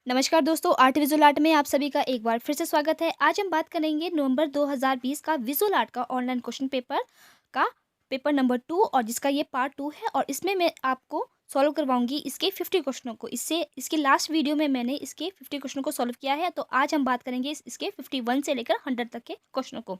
नमस्कार दोस्तों, art visual art में आप सभी का एक बार फिर से स्वागत है। आज हम बात करेंगे नवंबर 2020 का विजुअल आर्ट का ऑनलाइन क्वेश्चन पेपर का पेपर नंबर 2 और जिसका ये पार्ट 2 है और इसमें मैं आपको सॉल्व करवाऊंगी इसके 50 क्वेश्चनों को। इसके लास्ट वीडियो में मैंने इसके 50 क्वेश्चनों को सॉल्व किया है, तो आज हम बात करेंगे इसके 51 से लेकर 100 तक के क्वेश्चनों को।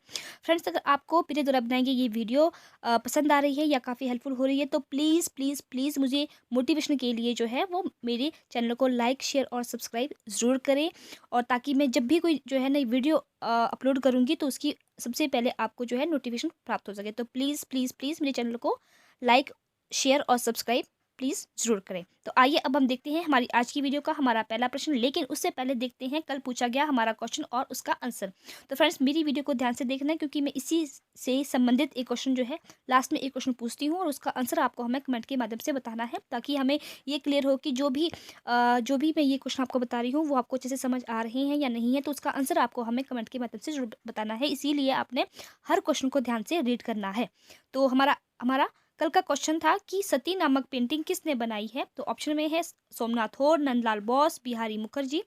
फ्रेंड्स, अगर आपको मेरे द्वारा बनाएंगे ये वीडियो पसंद आ रही है या काफ़ी हेल्पफुल हो रही है, तो प्लीज़ प्लीज़ प्लीज़ मुझे मोटिवेशन के लिए जो है वो मेरे चैनल को लाइक, शेयर और सब्सक्राइब ज़रूर करें। और ताकि मैं जब भी कोई जो है नई वीडियो अपलोड करूँगी तो उसकी सबसे पहले आपको जो है नोटिफिकेशन प्राप्त हो सके। तो प्लीज़ प्लीज़ प्लीज़ मेरे चैनल को लाइक, शेयर और सब्सक्राइब प्लीज़ ज़रूर करें। तो आइए अब हम देखते हैं हमारी आज की वीडियो का हमारा पहला प्रश्न, लेकिन उससे पहले देखते हैं कल पूछा गया हमारा क्वेश्चन और उसका आंसर। तो फ्रेंड्स, मेरी वीडियो को ध्यान से देखना है क्योंकि मैं इसी से संबंधित एक क्वेश्चन जो है लास्ट में एक क्वेश्चन पूछती हूँ और उसका आंसर आपको हमें कमेंट के माध्यम से बताना है, ताकि हमें ये क्लियर हो कि जो भी मैं ये क्वेश्चन आपको बता रही हूँ वो आपको अच्छे से समझ आ रहे हैं या नहीं है। तो उसका आंसर आपको हमें कमेंट के माध्यम से जरूर बताना है, इसीलिए आपने हर क्वेश्चन को ध्यान से रीड करना है। तो हमारा हमारा कल का क्वेश्चन था कि सती नामक पेंटिंग किसने बनाई है। तो ऑप्शन में है सोमनाथ और, नंदलाल बोस, बिहारी मुखर्जी,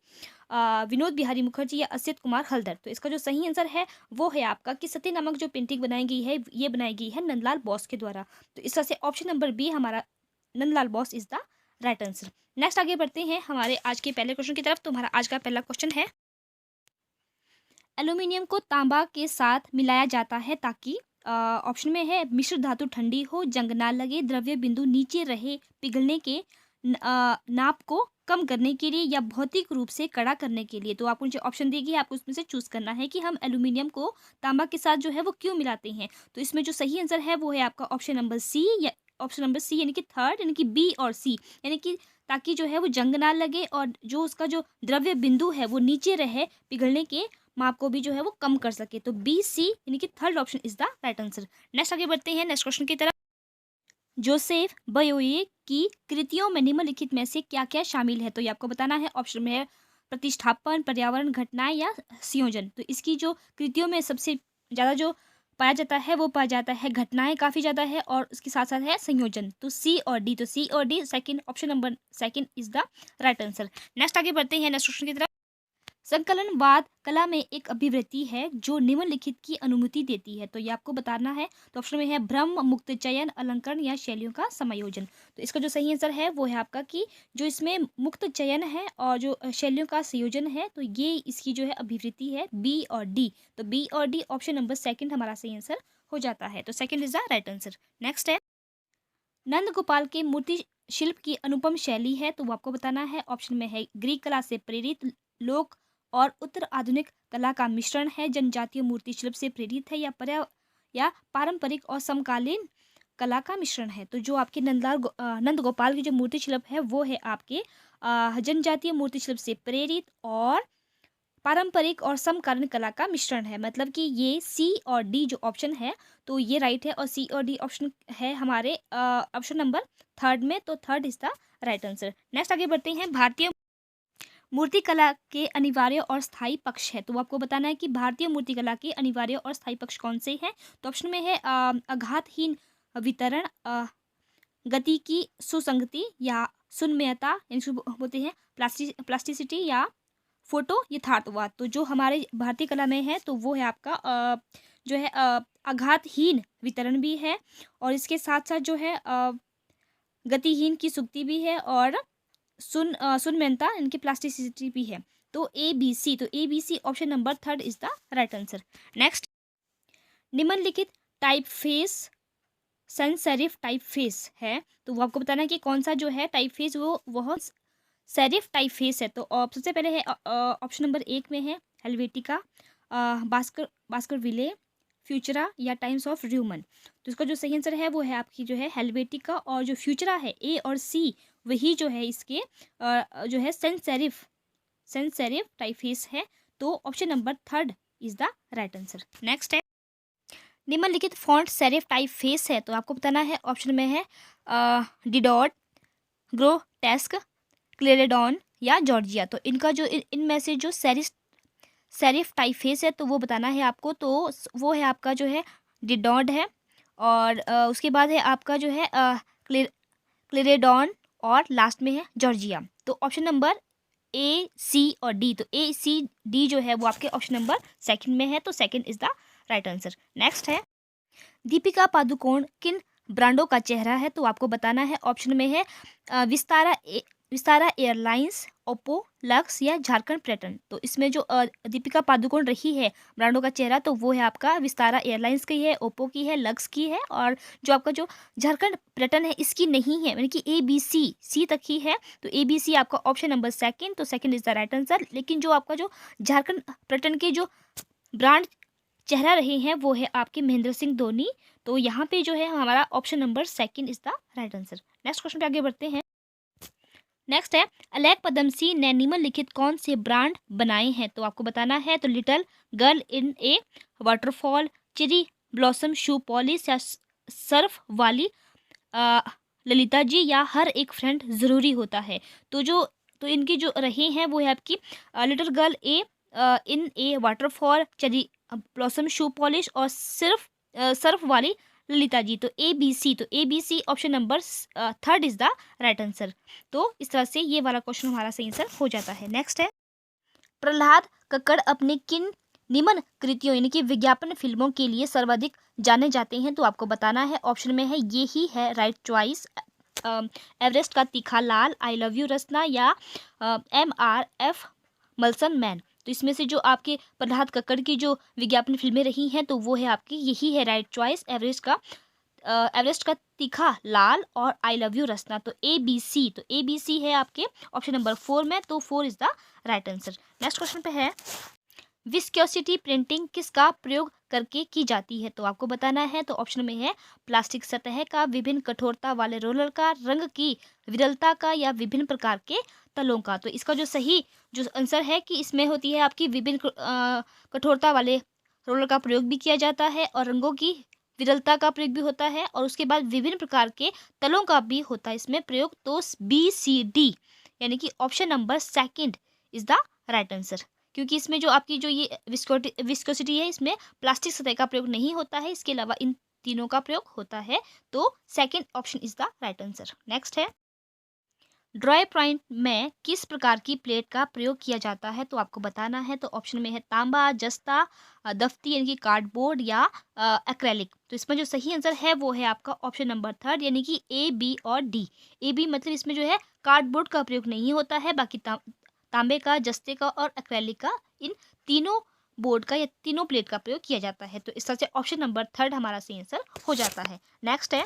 विनोद बिहारी मुखर्जी या असित कुमार हल्दर। तो इसका जो सही आंसर है वो है आपका कि सती नामक जो पेंटिंग बनाई गई है ये बनाई गई है नंदलाल बोस के द्वारा। तो इस तरह से ऑप्शन नंबर बी हमारा Nandlal Bose is the right answer. Next आगे बढ़ते हैं हमारे आज के पहले क्वेश्चन की तरफ। तो हमारा आज का पहला क्वेश्चन है, एल्यूमिनियम को तांबा के साथ मिलाया जाता है ताकि ऑप्शन में है मिश्र धातु ठंडी हो, जंग ना लगे, द्रव्य बिंदु नीचे रहे, पिघलने के नाप को कम करने के लिए या भौतिक रूप से कड़ा करने के लिए। तो आपको जो ऑप्शन देगी आपको उसमें से चूज करना है कि हम एल्यूमिनियम को तांबा के साथ जो है वो क्यों मिलाते हैं। तो इसमें जो सही आंसर है वो है आपका ऑप्शन नंबर सी, या ऑप्शन नंबर सी यानी कि थर्ड, यानी कि बी और सी, यानी कि ताकि जो है वो जंग ना लगे और जो उसका जो द्रव्य बिंदु है वो नीचे रहे, पिघलने के माप को भी जो है वो कम कर सके। तो बी सी यानी कि third option is the right answer. Next आगे बढ़ते हैं नेक्स्ट क्वेश्चन की तरफ। जोसेफ बयोये की कृतियों में निम्नलिखित में से क्या क्या शामिल है। तो ये आपको बताना है। ऑप्शन में है प्रतिष्ठापन, पर्यावरण, घटनाएं या संयोजन। तो इसकी जो कृतियों में सबसे ज़्यादा जो पाया जाता है वो पाया जाता है घटनाएं काफ़ी ज़्यादा है और उसके साथ साथ है संयोजन। तो सी और डी, तो सी और D second, option number second is the right answer. Next आगे बढ़ते हैं नेक्स्ट क्वेश्चन की तरफ। संकलनवाद कला में एक अभिवृत्ति है जो निम्नलिखित की अनुमति देती है। तो ये आपको बताना है। तो ऑप्शन में है भ्रम, मुक्त चयन, अलंकरण या शैलियों का समायोजन। तो इसका जो सही आंसर है वो है आपका कि जो इसमें मुक्त चयन है और जो शैलियों का संयोजन है, तो ये इसकी जो है अभिवृत्ति है बी और डी। तो बी और डी ऑप्शन नंबर सेकंड हमारा सही आंसर हो जाता है। तो second is the right answer. Next है, नंद गोपाल के मूर्ति शिल्प की अनुपम शैली है। तो वो आपको बताना है। ऑप्शन में है ग्रीक कला से प्रेरित, लोक और उत्तर आधुनिक कला का मिश्रण है, जनजातीय मूर्ति शिल्प से प्रेरित है या पारंपरिक और समकालीन कला का मिश्रण है। तो जो आपके नंद गोपाल की जो मूर्ति शिल्प है वो है आपके जनजातीय मूर्ति शिल्प से प्रेरित और पारंपरिक और समकालीन कला का मिश्रण है। मतलब कि ये सी और डी जो ऑप्शन है तो ये राइट है और सी और डी ऑप्शन है हमारे ऑप्शन नंबर थर्ड में। तो third is the right answer. Next आगे बढ़ते हैं। भारतीय मूर्तिकला के अनिवार्य और स्थायी पक्ष है। तो वो आपको बताना है कि भारतीय मूर्तिकला के अनिवार्य और स्थायी पक्ष कौन से हैं। तो ऑप्शन में है आघातहीन वितरण, गति की सुसंगति या सुन्मयता, यानी बोलते हैं प्लास्टिसिटी या फोटो यथार्थवाद। तो जो हमारे भारतीय कला में है तो वो है आपका जो है आघातहीन वितरण भी है और इसके साथ साथ जो है गतिहीन की सुक्ति भी है और सुनमयता इनकी प्लास्टिसिटी भी है। तो ए बी सी, तो A B C option number third is the right answer. Next, निम्नलिखित type face sans serif type face है। तो वो आपको बताना है कि कौन सा जो है टाइप फेस वह सेरिफ टाइप फेस है। तो सबसे पहले है ऑप्शन नंबर एक में है हेल्वेटिका, बास्कर विले, फ्यूचरा या टाइम्स ऑफ र्यूमन। तो इसका जो सही आंसर है वो है आपकी जो है हेल्वेटिका और जो फ्यूचरा है ए और सी वही जो है इसके जो है सेंस सेरिफ टाइप फेस है। तो option number third is the right answer. Next है, निम्नलिखित फॉन्ट सेरिफ टाइप फेस है। तो आपको बताना है। ऑप्शन में है डिडॉट, ग्रोटेस्क, क्लेरेडॉन या जॉर्जिया। तो इनका जो इनमें से जो सेरिफ टाइप फेस है तो वो बताना है आपको। तो वो है आपका जो है डिडॉट है और उसके बाद है आपका जो है क्लेरेडॉन और लास्ट में है जॉर्जिया। तो ऑप्शन नंबर ए, सी और डी। तो ए, सी, डी जो है वो आपके ऑप्शन नंबर सेकंड में है, तो second is the right answer. Next है, दीपिका पादुकोण किन ब्रांडों का चेहरा है? तो आपको बताना है। ऑप्शन में है विस्तारा एयरलाइंस, ओप्पो, लक्स या झारखंड पर्यटन। तो इसमें जो दीपिका पादुकोण रही है ब्रांडों का चेहरा, तो वो है आपका विस्तारा एयरलाइंस की है, ओप्पो की है, लक्स की है, और जो आपका जो झारखंड पर्यटन है इसकी नहीं है, यानी कि ए बी सी, सी तक ही है। तो ए बी सी आपका ऑप्शन नंबर सेकंड, तो second is the right answer. लेकिन जो आपका जो झारखंड पर्यटन के जो ब्रांड चेहरा रहे हैं वो है आपके महेंद्र सिंह धोनी। तो यहाँ पे जो है हमारा option number second is the right answer. Next question पे आगे बढ़ते हैं। नेक्स्ट है, अलैक पदमसी ने निम्नलिखित कौन से ब्रांड बनाए हैं? तो आपको बताना है। तो little girl in a waterfall, cherry blossom shoe polish या सर्फ वाली ललिता जी या हर एक फ्रेंड ज़रूरी होता है। तो इनकी जो रहे हैं वो है आपकी little girl a, in a waterfall, cherry blossom shoe polish और सिर्फ सर्फ वाली ललिता जी। तो ए बी सी, तो A B C option number third is the right answer. तो इस तरह से ये वाला क्वेश्चन हमारा सही आंसर हो जाता है। नेक्स्ट है, प्रहलाद कक्कड़ अपने किन निम्न कृतियों यानी कि विज्ञापन फिल्मों के लिए सर्वाधिक जाने जाते हैं? तो आपको बताना है। ऑप्शन में है, ये ही है राइट चॉइस, एवरेस्ट का तीखा लाल, आई लव यू रसना या MRF मलसन मैन। तो इसमें से जो आपके प्रहलाद कक्कड़ की जो विज्ञापन फिल्में रही हैं तो वो है आपकी यही है राइट चॉइस, एवरेस्ट का तीखा लाल और आई लव यू रसना। तो ए बी सी, तो ए बी सी है आपके ऑप्शन नंबर 4 में, तो 4 is the right answer. Next question पे है, विस्कोसिटी प्रिंटिंग किसका प्रयोग करके की जाती है? तो आपको बताना है। तो ऑप्शन में है प्लास्टिक सतह का, विभिन्न कठोरता वाले रोलर का, रंग की विरलता का या विभिन्न प्रकार के तलों का। तो इसका जो सही जो आंसर है कि इसमें होती है आपकी विभिन्न कठोरता वाले रोलर का प्रयोग भी किया जाता है और रंगों की विरलता का प्रयोग भी होता है और उसके बाद विभिन्न प्रकार के तलों का भी होता है इसमें प्रयोग। तो BCD यानी कि option number second is the right answer, क्योंकि इसमें जो आपकी जो ये विस्कोसिटी है इसमें प्लास्टिक सतह का प्रयोग नहीं होता है, इसके अलावा इन तीनों का प्रयोग होता है। तो second option is the right answer. Next है, ड्राई पॉइंट में किस प्रकार की प्लेट का प्रयोग किया जाता है? तो आपको बताना है। तो ऑप्शन में है तांबा, जस्ता, दफ्ती यानी कि कार्डबोर्ड या एक्रेलिक। तो इसमें जो सही आंसर है वो है आपका ऑप्शन नंबर थर्ड यानी कि A, B और D। A, B मतलब इसमें जो है कार्डबोर्ड का प्रयोग नहीं होता है, बाकी तांबे का, जस्ते का और एक्रेलिक का, इन तीनों बोर्ड का या तीनों प्लेट का प्रयोग किया जाता है। तो इस तरह से ऑप्शन नंबर थर्ड हमारा सही आंसर हो जाता है। नेक्स्ट है,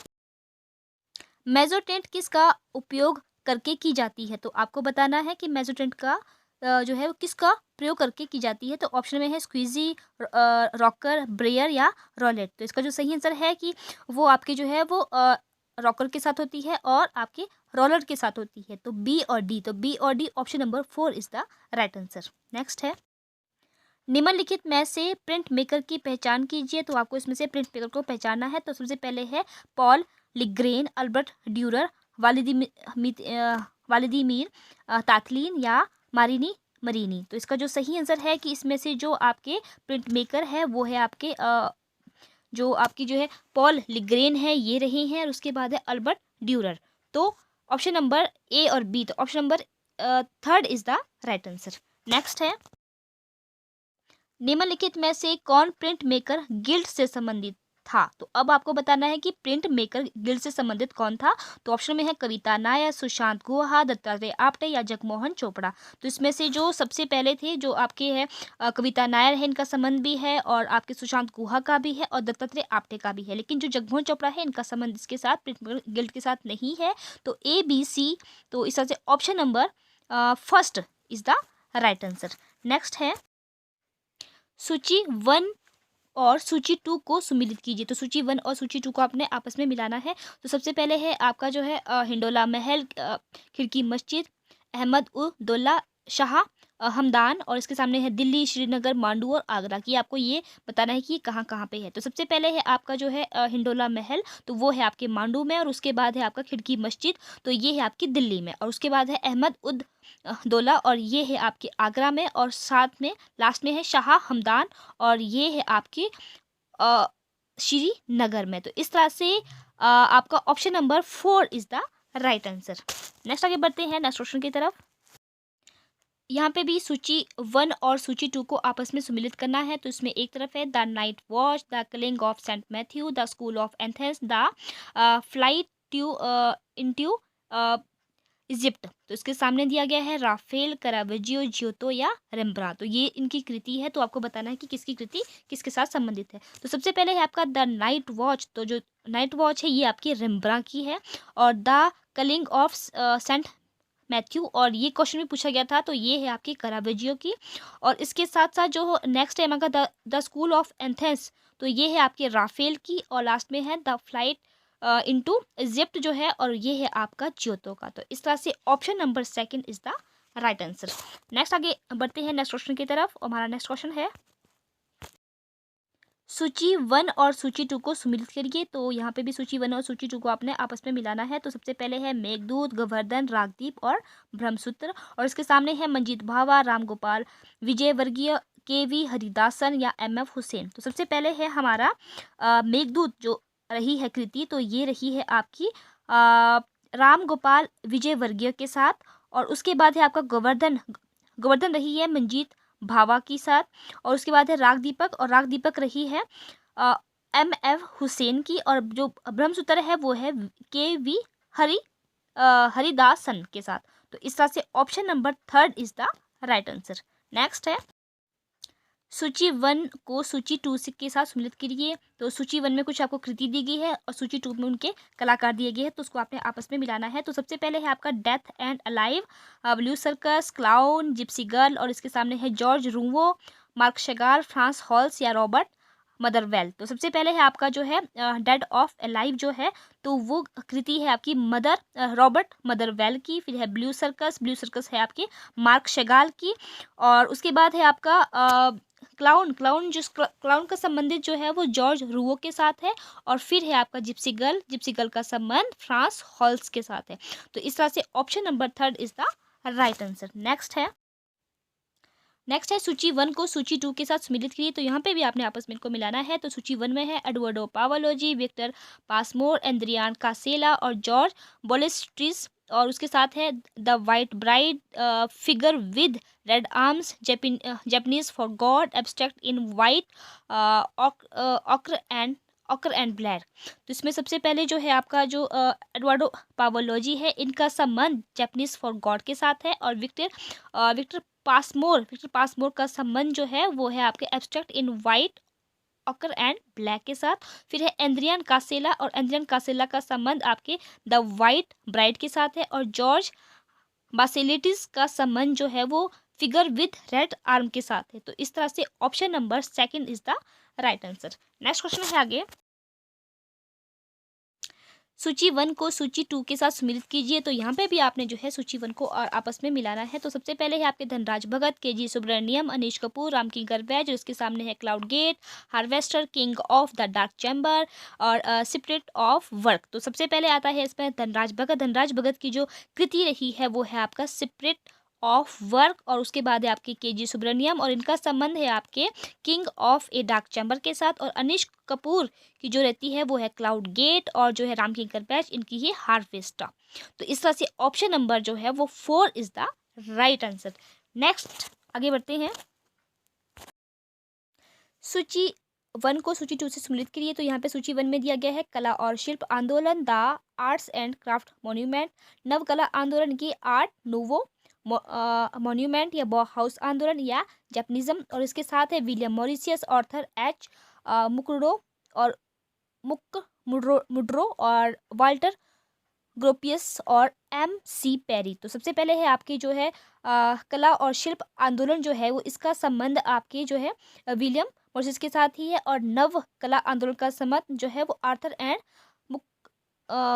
मेजोटेंट किसका उपयोग करके की जाती है? तो आपको बताना है कि मेजोटेंट का जो है वो किसका प्रयोग करके की जाती है। तो ऑप्शन में है स्क्वीजी, रॉकर, ब्रेयर या रोलेट। तो इसका जो सही आंसर है कि वो आपके जो है वो रॉकर के साथ होती है और आपके रोलर के साथ होती है। तो B और D, तो B और D option number 4 is the right answer. Next है, निम्नलिखित में से प्रिंट मेकर की पहचान कीजिए। तो आपको इसमें से प्रिंट मेकर को पहचानना है। तो सबसे पहले है पॉल लिग्रेन, अल्बर्ट ड्यूरर, वालिदीमीर तातलीन या मारिनी मरीनी। तो इसका जो सही आंसर है कि इसमें से जो आपके प्रिंट मेकर है वो है आपके जो आपकी जो है पॉल लिग्रेन है, ये रहे हैं, और उसके बाद है अल्बर्ट ड्यूरर। तो ऑप्शन नंबर A और B, तो option number third is the right answer. Next है, निम्नलिखित में से कौन प्रिंट मेकर गिल्ड से संबंधित था? तो अब आपको बताना है कि प्रिंट मेकर गिल्ड से संबंधित कौन था। तो ऑप्शन में है कविता नायर, सुशांत गुहा, दत्तात्रेय आप्टे या जगमोहन चोपड़ा। तो इसमें से जो सबसे पहले थे जो आपके है कविता नायर है, इनका संबंध भी है, और आपके सुशांत गुहा का भी है और दत्तात्रेय आप्टे का भी है। लेकिन जो जगमोहन चोपड़ा है इनका संबंध इसके साथ प्रिंट मेकर गिल्ड के साथ नहीं है। तो A, B, C, तो इस तरह से option number first is the right answer. Next है, सूची 1 और सूची 2 को सुमिलित कीजिए। तो सूची 1 और सूची 2 को आपने आपस में मिलाना है। तो सबसे पहले है आपका जो है हिंडोला महल, खिड़की मस्जिद, अहमद उद दौला शाह हमदान, और इसके सामने है दिल्ली, श्रीनगर, मांडू और आगरा की। आपको ये बताना है कि कहाँ कहाँ पे है। तो सबसे पहले है आपका जो है हिंडोला महल, तो वो है आपके मांडू में, और उसके बाद है आपका खिड़की मस्जिद, तो ये है आपकी दिल्ली में, और उसके बाद है अहमद उद दौला, और ये है आपके आगरा में, और साथ में लास्ट में है शाह हमदान, और ये है आपकी श्रीनगर में। तो इस तरह से आपका option number 4 is the right answer. Next आगे बढ़ते हैं नेक्स्ट क्वेश्चन की तरफ। यहाँ पे भी सूची 1 और सूची 2 को आपस में सम्मिलित करना है। तो इसमें एक तरफ है the night watch, the killing of Saint Matthew, the school of Athens, the flight to into Egypt. तो इसके सामने दिया गया है राफेल, करावाजियो, जियोतो या रेम्ब्रांत। तो ये इनकी कृति है, तो आपको बताना है कि किसकी कृति किसके साथ संबंधित है। तो सबसे पहले है आपका द नाइट वॉच। तो जो नाइट वॉच है ये आपकी रेम्ब्रांत की है। और the calling of Saint Matthew, और ये क्वेश्चन भी पूछा गया था, तो ये है आपकी करावाजियो की। और इसके साथ साथ जो नेक्स्ट है हमारा द स्कूल ऑफ एथेंस, तो ये है आपके राफेल की। और लास्ट में है द फ्लाइट इनटू इजिप्ट जो है, और ये है आपका जियोतो का। तो इस तरह से option number second is the right answer. Next आगे बढ़ते हैं नेक्स्ट क्वेश्चन की तरफ। हमारा नेक्स्ट क्वेश्चन है सूची 1 और सूची 2 को सम्मिलित करिए। तो यहाँ पे भी सूची 1 और सूची 2 को आपने आपस में मिलाना है। तो सबसे पहले है मेघदूत, गोवर्धन, रागदीप और ब्रह्मसूत्र। और इसके सामने है मंजीत भावा, राम गोपाल, विजय वर्गीय, के.वी. हरिदासन या एम.एफ. हुसैन। तो सबसे पहले है हमारा मेघदूत जो रही है कृति, तो ये रही है आपकी राम गोपाल विजय वर्गीय के साथ। और उसके बाद है आपका गोवर्धन, गोवर्धन रही है मंजीत भावा के साथ। और उसके बाद है राग दीपक, और राग दीपक रही है एम.एफ. हुसैन की। और जो ब्रह्मसूत्र है वो है के.वी. हरिदासन के साथ। तो इस तरह से option number third is the right answer. Next है सूची 1 को सूची 2 के साथ सम्मिलित करिए। तो सूची 1 में कुछ आपको कृति दी गई है और सूची 2 में उनके कलाकार दिए गए हैं, तो उसको आपने आपस में मिलाना है। तो सबसे पहले है आपका death and alive, blue circus, clown, Gypsy girl. और इसके सामने है जॉर्ज रूवो, मार्क शगार, फ्रांस हॉल्स या रॉबर्ट मदरवेल। तो सबसे पहले है आपका जो है डेड ऑफ अलाइव जो है, तो वो कृति है आपकी रॉबर्ट मदरवेल की। फिर है ब्लू सर्कस, ब्लू सर्कस है आपकी मार्क शगाल की। और उसके बाद है आपका क्लाउन, क्लाउन जो क्लाउन का संबंधित जो है वो जॉर्ज रूवो के साथ है। और फिर है आपका जिप्सी गर्ल, जिप्सी गर्ल का संबंध फ्रांस हॉल्स के साथ है। तो इस तरह से option number third is the right answer. Next है सूची 1 को सूची 2 के साथ सम्मिलित करिए। तो यहाँ पे भी आपने आपस में इनको मिलाना है। तो सूची 1 में है एडवर्डो पावालोजी, विक्टर पासमोर, एंड्रियान कासेला और जॉर्ज बोलेस्ट्रिस। और उसके साथ है the white bride, figure with red arms, Japanese for God, abstract in white, occur and black. तो इसमें सबसे पहले जो है आपका जो एडवर्डो पावोलॉजी है, इनका संबंध जापानीज फॉर गॉड के साथ है। और विक्टर पासमोर का संबंध जो है वो है आपके abstract in white, occur and black के साथ। फिर है एंड्रियन कासेला, और एंड्रियन कासेला का संबंध आपके द वाइट ब्राइड के साथ है। और जॉर्ज बासेलिटिस का संबंध जो है वो फिगर विद रेड आर्म के साथ है। तो इस तरह से option number second is the right answer. Next question है आगे सूची 1 को सूची 2 के साथ सम्मिलित कीजिए। तो यहाँ पे भी आपने जो है सूची 1 को और आपस में मिलाना है। तो सबसे पहले है आपके धनराज भगत, के.जी. सुब्रमण्यम, अनीश कपूर, रामकिंकर बैज। और उसके सामने है cloud gate, harvester, king of the dark chamber और स्पिरिट ऑफ वर्क। तो सबसे पहले आता है इसमें धनराज भगत। धनराज भगत की जो कृति रही है वो है आपका स्पिरिट ऑफ वर्क। और उसके बाद है आपके के.जी. सुब्रमण्यम, और इनका संबंध है आपके king of a dark chamber के साथ। और अनीश कपूर की जो रहती है वो है क्लाउड गेट, और जो है रामकिंकर बैच इनकी है हार्वेस्टर। तो इस तरह से ऑप्शन नंबर जो है वो 4 is the right answer. Next आगे बढ़ते हैं सूची 1 को सूची 2 से सम्मिलित करिए। तो यहाँ पे सूची 1 में दिया गया है कला और शिल्प आंदोलन, the arts and craft monument, नव कला आंदोलन की आर्ट नोवो मॉन्यूमेंट या बॉ हाउस आंदोलन या जैपनिज्म। और इसके साथ है विलियम मॉरिशियस, ऑर्थर एच मुकरो और मुड्रो और वाल्टर ग्रोपियस और M.C. पेरी। तो सबसे पहले है आपकी जो है कला और शिल्प आंदोलन जो है वो इसका संबंध आपके जो है विलियम मॉरिस के साथ ही है। और नव कला आंदोलन का संबंध जो है वो आर्थर एंड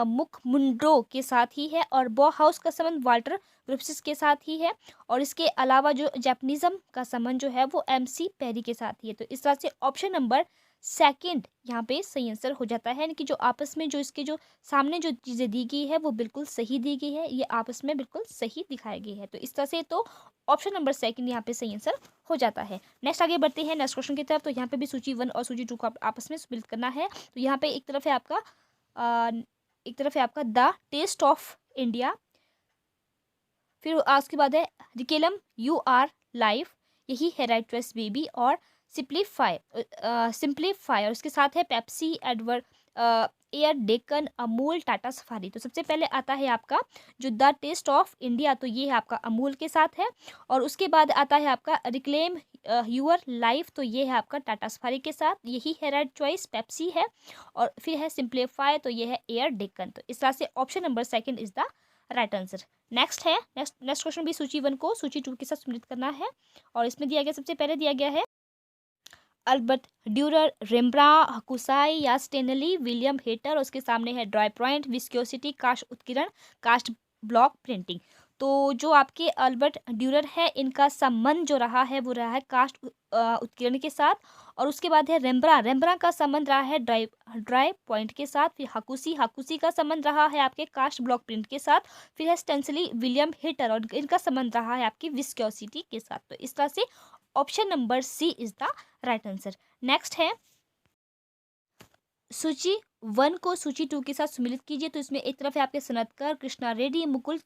मुक मुंड्रो के साथ ही है। और बॉ हाउस का संबंध वाल्टर ग्रोपियस के साथ ही है। और इसके अलावा जो जैपनिज्म का संबंध जो है वो M.C. पेरी के साथ ही है। तो इस तरह से ऑप्शन नंबर सेकंड यहाँ पे सही आंसर हो जाता है। यानी कि जो आपस में जो इसके जो सामने जो चीज़ें दी गई है वो बिल्कुल सही दी गई है, ये आपस में बिल्कुल सही दिखाई गई है। तो इस तरह से तो ऑप्शन नंबर सेकंड यहाँ पे सही आंसर हो जाता है। नेक्स्ट आगे बढ़ते हैं नेक्स्ट क्वेश्चन की तरफ। तो यहाँ पे भी सूची 1 और सूची 2 को आपस में सम्मिलित करना है। तो यहाँ पे एक तरफ है आपका द टेस्ट ऑफ इंडिया, फिर उसके बाद है रिकेलम यू आर लाइफ, यही है राइट चॉइस बेबी। और सिंप्लीफाई और उसके साथ है Pepsi, Edward air, Deccan, Amul, Tata safari. तो सबसे पहले आता है आपका जो द टेस्ट ऑफ इंडिया, तो ये है आपका अमूल के साथ है। और उसके बाद आता है आपका रिक्लेम यूर लाइफ, तो ये है आपका टाटा सफारी के साथ, यही है राइट चॉइस पेप्सी है। और फिर है सिंप्लीफाई, तो ये है एयर डेकन। तो इस तरह से option number second is the right answer. Next है नेक्स्ट क्वेश्चन भी सूची 1 को सूची 2 के साथ सम्मिलित करना है। और इसमें दिया गया, सबसे पहले दिया गया है अल्बर्ट ड्यूरर, रेम्ब्रा, हकुसाई या स्टेनली, विलियम हेटर। उसके सामने है ड्राई पॉइंट, विस्कोसिटी, कास्ट उत्कीर्ण, कास्ट ब्लॉक प्रिंटिंग। तो जो आपके अल्बर्ट ड्यूरर है, इनका संबंध जो रहा है वो रहा है कास्ट उत्कीर्ण के साथ। और उसके बाद है रेम्ब्रा का संबंध रहा है ड्राई पॉइंट के साथ। फिर हाकुसी का संबंध रहा है आपके कास्ट ब्लॉक प्रिंट के साथ। फिर है स्टेंसिली, विलियम हेटर, और इनका संबंध रहा है आपकी विस्कोसिटी के साथ। तो इस तरह से option number C is the right answer. Next है सूची 1 को सूची 2 के साथ सम्मिलित कीजिए। तो इसमें एक तरफ है आपके सनतकर, कृष्णा रेड्डी, मुकुल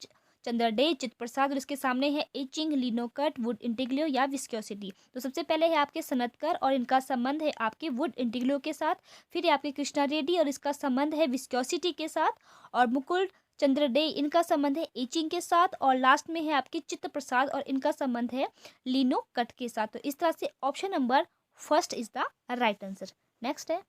चंद्र डे, चित्त प्रसाद, और इसके सामने है एचिंग, लिनोकट, वुड इंटीग्लो या विस्कोसिटी। तो सबसे पहले है आपके सनतकर और इनका संबंध है आपके वुड इंटीग्लो के साथ। फिर है आपके कृष्णा रेड्डी और इसका संबंध है विस्कोसिटी के साथ। और मुकुल चंद्र डे, इनका संबंध है एचिंग के साथ। और लास्ट में है आपके चित्त प्रसाद और इनका संबंध है लिनोकट के साथ। तो इस तरह से option number first is the right answer. Next है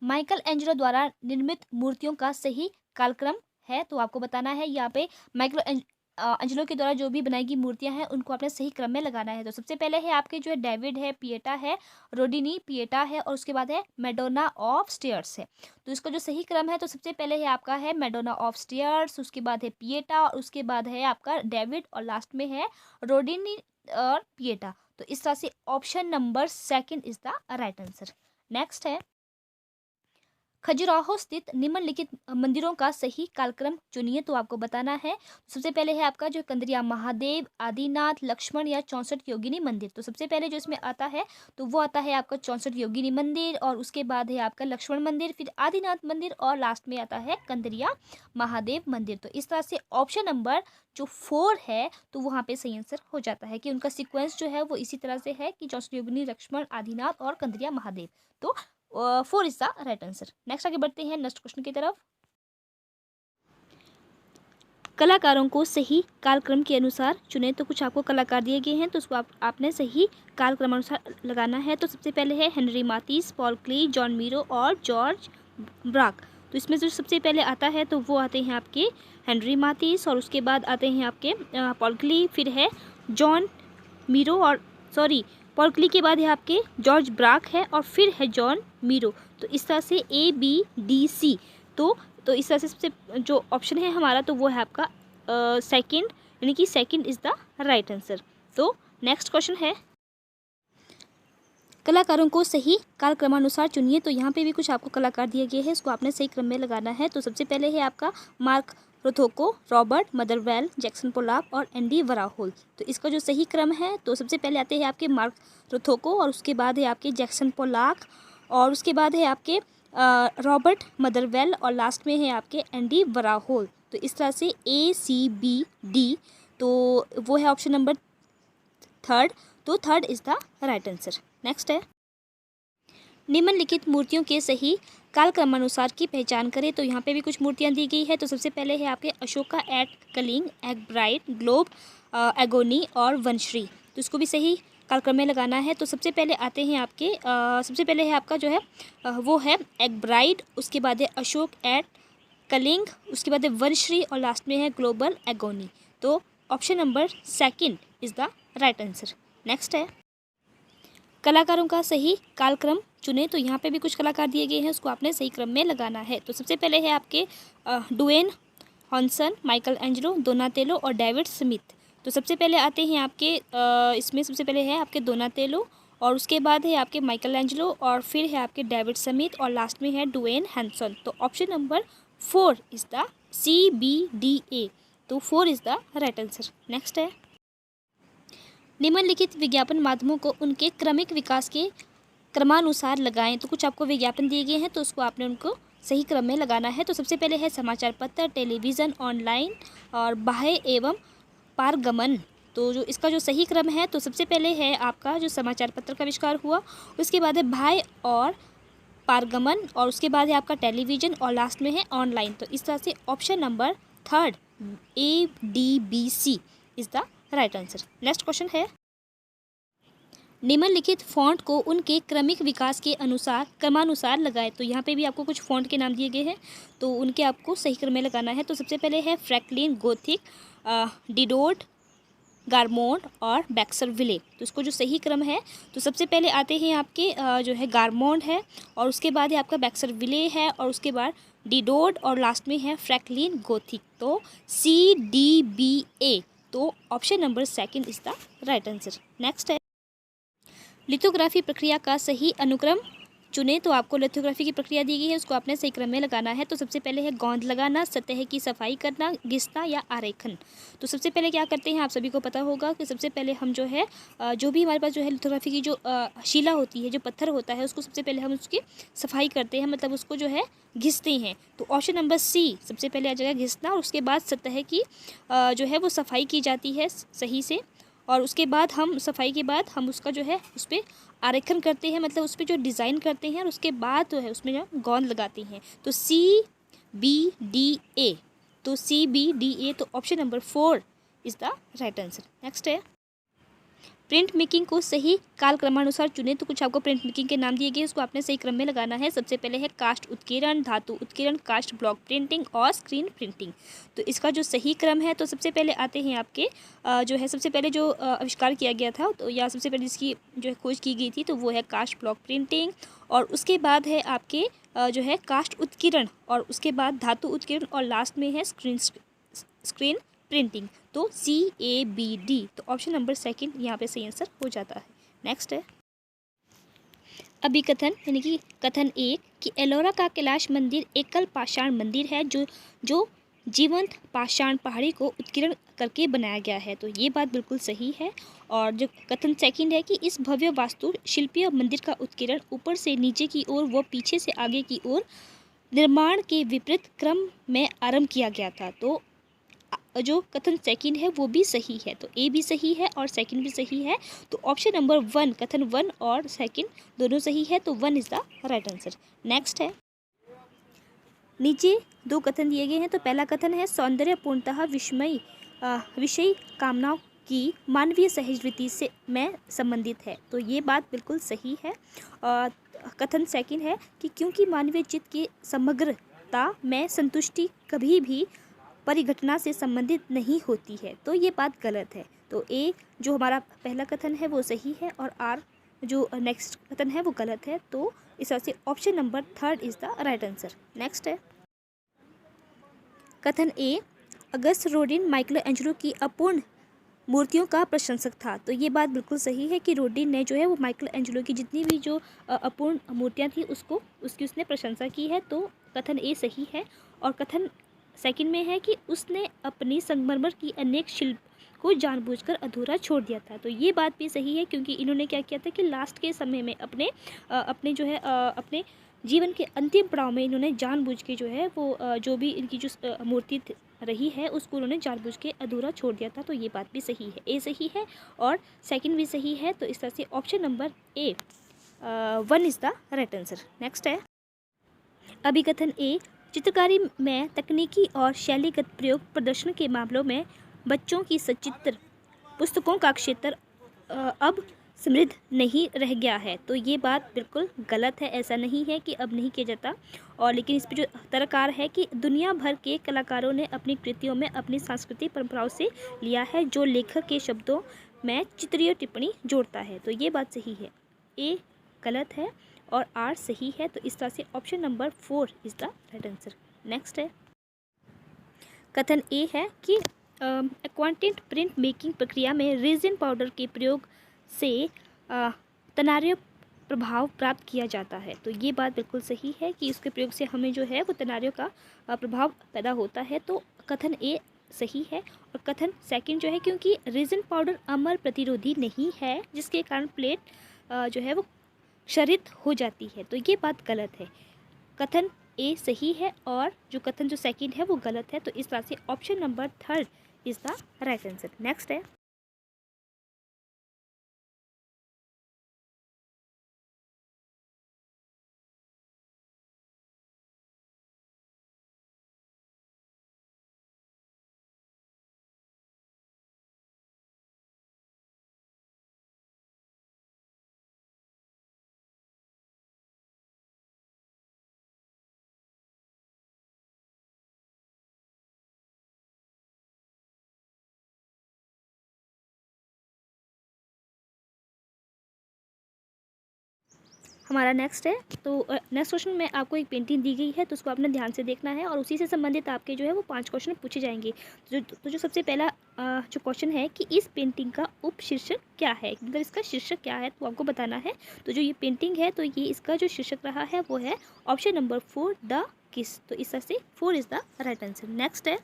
माइकल एंजेलो द्वारा निर्मित मूर्तियों का सही कालक्रम है। तो आपको बताना है यहाँ पे माइकल एंजेलो के द्वारा जो भी बनाई गई मूर्तियां हैं उनको आपने सही क्रम में लगाना है। तो सबसे पहले है आपके जो है डेविड है, पिएटा है, रोडिनी पिएटा है, और उसके बाद है मैडोना ऑफ स्टेयर्स है। तो इसका जो सही क्रम है, तो सबसे पहले है आपका है मैडोना ऑफ स्टेयर्स, उसके बाद है पिएटा, और उसके बाद है आपका डेविड, और लास्ट में है रोडिनी और पिएटा। तो इस तरह से option number second is the right answer. Next है खजुराहो स्थित निम्नलिखित मंदिरों का सही कालक्रम चुनिए। तो आपको बताना है, सबसे पहले है आपका जो कंदरिया महादेव, आदिनाथ, लक्ष्मण या 64 योगिनी मंदिर। तो सबसे पहले जो इसमें आता है तो वो आता है आपका 64 योगिनी मंदिर, और उसके बाद है आपका लक्ष्मण मंदिर, फिर आदिनाथ मंदिर, और लास्ट में आता है कंदरिया महादेव मंदिर। तो इस तरह से ऑप्शन नंबर जो 4 है तो वहाँ पे सही आंसर हो जाता है कि उनका सीक्वेंस जो है वो इसी तरह से है कि 64 योगिनी, लक्ष्मण, आदिनाथ और कंदरिया महादेव। तो 4 is the right answer. Next आगे बढ़ते हैं नेक्स्ट क्वेश्चन की तरफ। कलाकारों को सही कालक्रम के अनुसार चुने। तो कुछ आपको कलाकार दिए गए हैं तो उसको आपने सही कालक्रम अनुसार लगाना है। तो सबसे पहले है हेनरी माथिस, पॉल क्ली, जॉन मीरो और जॉर्ज ब्राक। तो इसमें जो सबसे पहले आता है तो वो आते हैं आपके हेनरी माथिस, और उसके बाद आते हैं आपके पॉल क्ली, फिर है जॉन मीरो, और पॉल क्ली के बाद है आपके जॉर्ज ब्राक है, और फिर है जॉन मीरो। तो इस तरह से ABDC। तो इस तरह से सबसे जो ऑप्शन है हमारा तो वो है आपका सेकंड, यानी कि second is the right answer. तो नेक्स्ट क्वेश्चन है कलाकारों को सही कालक्रमानुसार चुनिए। तो यहाँ पे भी कुछ आपको कलाकार दिए गए हैं, इसको आपने सही क्रम में लगाना है। तो सबसे पहले है आपका mark रोथोको, Robert Motherwell, Jackson Pollock और एंडी वराहोल। तो इसका जो सही क्रम है तो सबसे पहले आते हैं आपके मार्क रोथोको, और उसके बाद है आपके जैक्सन पोलाक, और उसके बाद है आपके रॉबर्ट मदरवेल, और लास्ट में है आपके एंडी वराहोल। तो इस तरह से ACBD, तो वो है ऑप्शन नंबर 3। तो 3 is the right answer. Next है निम्नलिखित मूर्तियों के सही कालक्रमानुसार की पहचान करें। तो यहाँ पे भी कुछ मूर्तियाँ दी गई है। तो सबसे पहले है आपके अशोका एट कलिंग, एगब्राइट, ग्लोब, एगोनी और वंश्री। तो इसको भी सही कालक्रम में लगाना है। तो सबसे पहले आते हैं आपके सबसे पहले है आपका जो है वो है एगब्राइट, उसके बाद है अशोक एट कलिंग, उसके बाद है वंश्री, और लास्ट में है ग्लोबल एगोनी। तो option number second is the right answer. Next है कलाकारों का सही कालक्रम चुने। तो यहाँ पे भी कुछ कलाकार दिए गए हैं, उसको आपने सही क्रम में लगाना है। तो सबसे पहले है आपके ड्वेन हॉनसन, माइकल एंजेलो, दोनातेलो और डेविड स्मिथ। तो सबसे पहले आते हैं आपके इसमें सबसे पहले है आपके दोनातेलो, और उसके बाद है आपके माइकल एंजेलो, और फिर है आपके डेविड स्मिथ, और लास्ट में है ड्वेन हैंसन। तो option number 4 is the CBDA। तो 4 is the right answer. Next है निम्नलिखित विज्ञापन माध्यमों को उनके क्रमिक विकास के क्रमानुसार लगाएं। तो कुछ आपको विज्ञापन दिए गए हैं तो उसको आपने उनको सही क्रम में लगाना है। तो सबसे पहले है समाचार पत्र, टेलीविज़न, ऑनलाइन और बाह्य एवं पारगमन। तो जो इसका जो सही क्रम है, तो सबसे पहले है आपका जो समाचार पत्र का आविष्कार हुआ, उसके बाद है बाह्य और पारगमन, और उसके बाद है आपका टेलीविज़न, और लास्ट में है ऑनलाइन। तो इस तरह से option number third ADBC is the right answer. Next question है, निम्नलिखित फॉन्ट को उनके क्रमिक विकास के अनुसार क्रमानुसार लगाएं। तो यहाँ पे भी आपको कुछ फॉन्ट के नाम दिए गए हैं, तो उनके आपको सही क्रम में लगाना है। तो सबसे पहले है फ्रैंकलिन गोथिक, डिडोट, गारमोंड और बैक्सरविले। तो इसको जो सही क्रम है, तो सबसे पहले आते हैं आपके जो है गारमोंड है, और उसके बाद है आपका बैक्सरविले है, और उसके बाद डिडोट, और लास्ट में है फ्रैंकलिन गोथिक। तो CDBA, तो option number second is the right answer. Next है, लिथोग्राफी प्रक्रिया का सही अनुक्रम चुनें। तो आपको लिथोग्राफी की प्रक्रिया दी गई है, उसको आपने सही क्रम में लगाना है। तो सबसे पहले है गोंद लगाना, सतह की सफाई करना, घिसना या आरेखन। तो सबसे पहले क्या करते हैं, आप सभी को पता होगा कि सबसे पहले हम जो है जो भी हमारे पास जो है लिथोग्राफी की जो शिला होती है, जो पत्थर होता है, उसको सबसे पहले हम उसकी सफाई करते हैं, मतलब उसको जो है घिसते हैं। तो ऑप्शन नंबर C सबसे पहले आ जाएगा घिसना, और उसके बाद सतह की जो है वो सफाई की जाती है सही से, और उसके बाद हम सफाई के बाद हम उसका जो है उस पर आरेखन करते हैं, मतलब उस पर जो डिज़ाइन करते हैं, और उसके बाद जो है उसमें जो गोंद लगाते हैं। तो CBDA, तो CBDA, तो option number 4 is the right answer. Next है, प्रिंट मेकिंग को सही कालक्रमानुसार चुने। तो कुछ आपको प्रिंट मेकिंग के नाम दिए गए, उसको आपने सही क्रम में लगाना है। सबसे पहले है कास्ट उत्कीर्ण, धातु उत्कीर्ण, कास्ट ब्लॉक प्रिंटिंग और स्क्रीन प्रिंटिंग। तो इसका जो सही क्रम है, तो सबसे पहले आते हैं आपके जो है सबसे पहले जो आविष्कार किया गया था, तो या सबसे पहले जिसकी जो है खोज की गई थी, तो वो है कास्ट ब्लॉक प्रिंटिंग, और उसके बाद है आपके जो है कास्ट उत्कीर्ण, और उसके बाद धातु उत्कीर्ण, और लास्ट में है स्क्रीन प्रिंटिंग। तो CABD, तो ऑप्शन नंबर सेकंड यहाँ पे सही आंसर हो जाता है। नेक्स्ट है, अभिकथन यानी कि कथन 1 कि एलोरा का कैलाश मंदिर एकल पाषाण मंदिर है जो जीवंत पाषाण पहाड़ी को उत्कीर्ण करके बनाया गया है। तो ये बात बिल्कुल सही है। और जो कथन सेकंड है कि इस भव्य वास्तु शिल्पीय मंदिर का उत्कीर्ण ऊपर से नीचे की ओर व पीछे से आगे की ओर निर्माण के विपरीत क्रम में आरंभ किया गया था। तो जो कथन सेकंड है वो भी सही है, तो A भी सही है और सेकंड भी सही है। तो ऑप्शन नंबर 1, कथन 1 और सेकंड दोनों सही है, तो 1 is the right answer. Next है, नीचे 2 कथन दिए गए हैं। तो पहला कथन है सौंदर्य पूर्णतः विषय कामनाओं की मानवीय सहजवृत्ति से में संबंधित है। तो ये बात बिल्कुल सही है। कथन सेकंड है कि क्योंकि मानवीय चित्त की समग्रता में संतुष्टि कभी भी परिघटना से संबंधित नहीं होती है। तो ये बात गलत है। तो A जो हमारा पहला कथन है वो सही है, और R जो नेक्स्ट कथन है वो गलत है। तो इस तरह से option number 3 is the right answer. Next है, कथन A August Rodin Michael Angelo की अपूर्ण मूर्तियों का प्रशंसक था। तो ये बात बिल्कुल सही है कि रोडिन ने जो है वो माइकल एंजेलो की जितनी भी जो अपूर्ण मूर्तियाँ थी उसकी उसने प्रशंसा की है। तो कथन A सही है। और कथन सेकंड में है कि उसने अपनी संगमरमर की अनेक शिल्प को जानबूझकर अधूरा छोड़ दिया था। तो ये बात भी सही है, क्योंकि इन्होंने क्या किया था कि लास्ट के समय में अपने जो है अपने जीवन के अंतिम पड़ाव में इन्होंने जानबूझ के जो है वो जो भी इनकी जो मूर्ति रही है उसको उन्होंने जानबूझ के अधूरा छोड़ दिया था। तो ये बात भी सही है, A सही है और सेकंड भी सही है। तो इस तरह से option number A 1 is the right answer. Next है, अभिकथन A चित्रकारी में तकनीकी और शैलीगत प्रयोग प्रदर्शन के मामलों में बच्चों की सचित्र पुस्तकों का क्षेत्र अब समृद्ध नहीं रह गया है। तो ये बात बिल्कुल गलत है, ऐसा नहीं है कि अब नहीं किया जाता। और लेकिन इस पर जो तर्ककार है कि दुनिया भर के कलाकारों ने अपनी कृतियों में अपनी सांस्कृतिक परंपराओं से लिया है, जो लेखक के शब्दों में चित्रीय टिप्पणी जोड़ता है। तो ये बात सही है, A गलत है और R सही है। तो इस तरह से option number 4 is the right answer. Next है, कथन A है कि क्वांटेंट प्रिंट मेकिंग प्रक्रिया में रेजिन पाउडर के प्रयोग से तनार्य प्रभाव प्राप्त किया जाता है। तो ये बात बिल्कुल सही है कि इसके प्रयोग से हमें जो है वो तनार्यों का प्रभाव पैदा होता है। तो कथन A सही है। और कथन सेकंड जो है क्योंकि रेजिन पाउडर अम्ल प्रतिरोधी नहीं है, जिसके कारण प्लेट जो है वो क्षरित हो जाती है। तो ये बात गलत है। कथन ए सही है और जो कथन जो सेकंड है वो गलत है। तो इस तरह से option number third is the right answer. Next है, हमारा नेक्स्ट है। तो नेक्स्ट क्वेश्चन में आपको एक पेंटिंग दी गई है, तो उसको आपने ध्यान से देखना है और उसी से संबंधित आपके जो है वो 5 क्वेश्चन पूछे जाएंगे। जो सबसे पहला जो क्वेश्चन है कि इस पेंटिंग का उपशीर्षक क्या है, मतलब इसका शीर्षक क्या है, तो आपको बताना है। तो जो ये पेंटिंग है तो ये इसका जो शीर्षक रहा है वो है ऑप्शन नंबर 4 द किस। तो इस तरह से 4 is the right answer. Next है,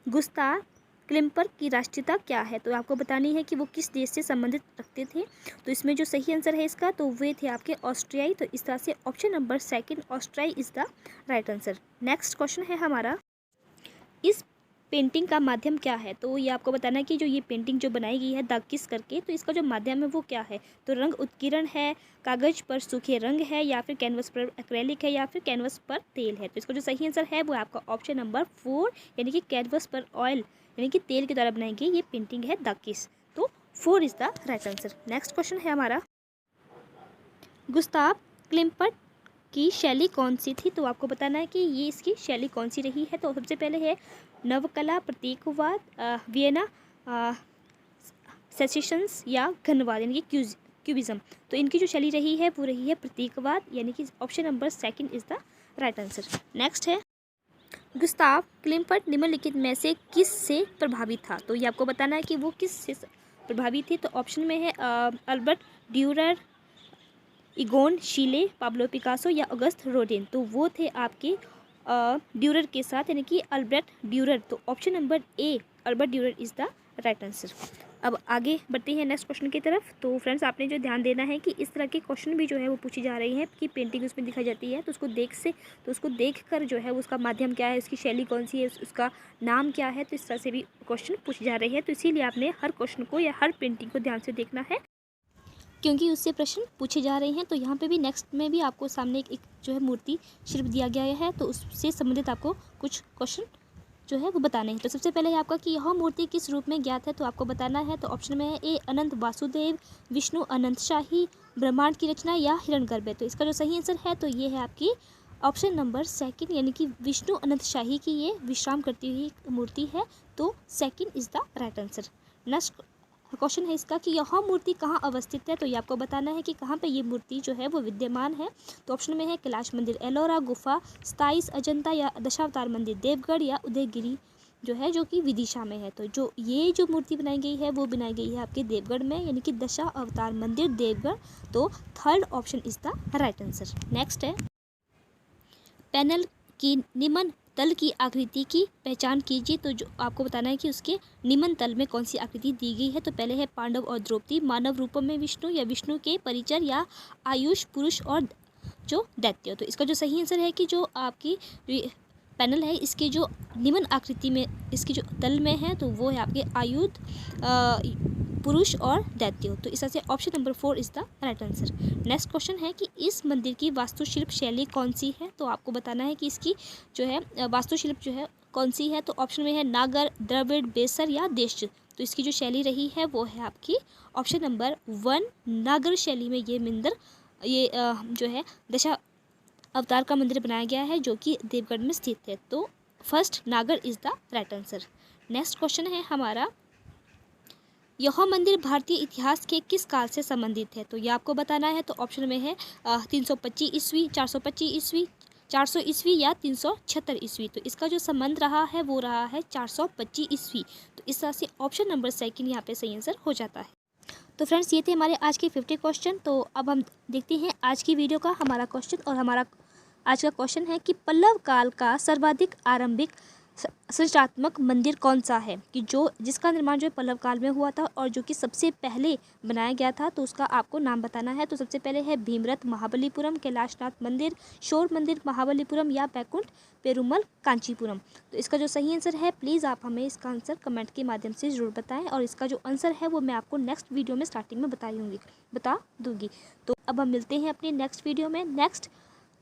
गुस्ताव क्लिम्पर की राष्ट्रीयता क्या है, तो आपको बतानी है कि वो किस देश से संबंधित रखते थे। तो इसमें जो सही आंसर है इसका, तो वे थे आपके ऑस्ट्रियाई। तो इस तरह से ऑप्शन नंबर सेकंड ऑस्ट्रियाई is the right answer. Next question है हमारा, इस पेंटिंग का माध्यम क्या है, तो ये आपको बताना है कि जो ये पेंटिंग जो बनाई गई है द किस करके, तो इसका जो माध्यम है वो क्या है। तो रंग उत्कीर्ण है, कागज पर सूखे रंग है, या फिर कैनवस पर एक्रेलिक है, या फिर कैनवस पर तेल है। तो इसका जो सही आंसर है वो आपका ऑप्शन नंबर 4 यानी कि कैनवस पर ऑयल यानी कि तेल के द्वारा बनाई गई ये पेंटिंग है द किस। तो 4 is the right answer. Next question है हमारा, गुस्ताव क्लिम्पर की शैली कौन सी थी, तो आपको बताना है कि ये इसकी शैली कौन सी रही है। तो सबसे पहले है नवकला, प्रतीकवाद, वियना सेसेशंस या घनवाद यानी कि क्यूबिज्म। तो इनकी जो शैली रही है वो रही है प्रतीकवाद यानी कि option number second is the right answer. Next है, गुस्ताव क्लिम्पर्ट निम्नलिखित में से किस से प्रभावित था, तो ये आपको बताना है कि वो किस से प्रभावित थी। तो ऑप्शन में है अल्बर्ट ड्यूरर, इगोन शीले, पाब्लो पिकासो या अगस्त रोडेन। तो वो थे आपके ड्यूरर के साथ यानी कि अल्बर्ट ड्यूरर। तो option number A Albert Durer is the right answer. अब आगे बढ़ते हैं नेक्स्ट क्वेश्चन की तरफ। तो फ्रेंड्स आपने जो ध्यान देना है कि इस तरह के क्वेश्चन भी जो है वो पूछी जा रही है कि पेंटिंग उसमें दिखाई जाती है, तो उसको देख कर जो है उसका माध्यम क्या है, उसकी शैली कौन सी है, उसका नाम क्या है। तो इस तरह से भी क्वेश्चन पूछे जा रहे हैं। तो इसीलिए आपने हर क्वेश्चन को या हर पेंटिंग को ध्यान से देखना है क्योंकि उससे प्रश्न पूछे जा रहे हैं। तो यहाँ पे भी नेक्स्ट में भी आपको सामने एक जो है मूर्ति शिल्प दिया गया है, तो उससे संबंधित आपको कुछ क्वेश्चन जो है वो बताने हैं। तो सबसे पहले आपका कि यह मूर्ति किस रूप में ज्ञात है, तो आपको बताना है। तो ऑप्शन में है ए अनंत वासुदेव, विष्णु अनंत शाही, ब्रह्मांड की रचना या हिरण्यगर्भ। तो इसका जो सही आंसर है तो ये है आपकी ऑप्शन नंबर सेकंड यानी कि विष्णु अनंत शाही की ये विश्राम करती हुई मूर्ति है। तो second is the right answer. Next question है इसका कि यह मूर्ति कहाँ अवस्थित है, तो ये आपको बताना है कि कहाँ पे ये मूर्ति जो है वो विद्यमान है। तो ऑप्शन में है कैलाश मंदिर एलोरा गुफा, 27 अजंता या दशावतार मंदिर देवगढ़ या उदयगिरी जो है जो कि विदिशा में है। तो जो मूर्ति बनाई गई है वो बनाई गई है आपके देवगढ़ में यानी कि दशा अवतार मंदिर देवगढ़। तो third option is the right answer. Next है, पैनल की निम्न तल की आकृति की पहचान कीजिए। तो जो आपको बताना है कि उसके निम्न तल में कौन सी आकृति दी गई है। तो पहले है पांडव और द्रौपदी, मानव रूपों में विष्णु या विष्णु के परिचर या आयुष पुरुष और जो दैत्य। तो इसका जो सही आंसर है कि जो आपकी पैनल है इसके जो निम्न आकृति में इसकी जो तल में है तो वो है आपके आयुध पुरुष और दैत्य। तो इस तरह से option number 4 is the right answer. Next question है कि इस मंदिर की वास्तुशिल्प शैली कौन सी है, तो आपको बताना है कि इसकी जो है वास्तुशिल्प जो है कौन सी है। तो ऑप्शन में है नागर, द्रविड़, बेसर या देश। तो इसकी जो शैली रही है वो है आपकी ऑप्शन नंबर 1 नागर शैली में ये मंदिर जो है दशा अवतार का मंदिर बनाया गया है जो कि देवगढ़ में स्थित है। तो फर्स्ट नागर is the right answer. Next question है हमारा, यह मंदिर भारतीय इतिहास के किस काल से संबंधित है, तो ये आपको बताना है। तो ऑप्शन में है 325 ईस्वी, 425 ईस्वी, 400 ईस्वी या 376 ईस्वी। तो इसका जो संबंध रहा है वो रहा है 425 ईस्वी। तो इस तरह से ऑप्शन नंबर सेकंड यहाँ पे सही आंसर हो जाता है। तो फ्रेंड्स ये थे हमारे आज के 50 क्वेश्चन। तो अब हम देखते हैं आज की वीडियो का हमारा क्वेश्चन, और हमारा आज का क्वेश्चन है कि पल्लव काल का सर्वाधिक आरंभिक सृजनात्मक मंदिर कौन सा है कि जिसका निर्माण जो है पल्लव काल में हुआ था और जो कि सबसे पहले बनाया गया था, तो उसका आपको नाम बताना है। तो सबसे पहले है भीमरथ महाबलीपुरम, कैलाशनाथ मंदिर, शोर मंदिर महाबलीपुरम या बैकुंठ पेरुमल कांचीपुरम। तो इसका जो सही आंसर है, प्लीज़ आप हमें इसका आंसर कमेंट के माध्यम से ज़रूर बताएं और इसका जो आंसर है वो मैं आपको नेक्स्ट वीडियो में स्टार्टिंग में बता दूँगी। तो अब हम मिलते हैं अपनी नेक्स्ट वीडियो में, नेक्स्ट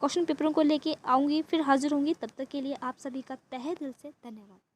क्वेश्चन पेपरों को लेके आऊँगी, फिर हाजिर होंगी। तब तक के लिए आप सभी का तहे दिल से धन्यवाद।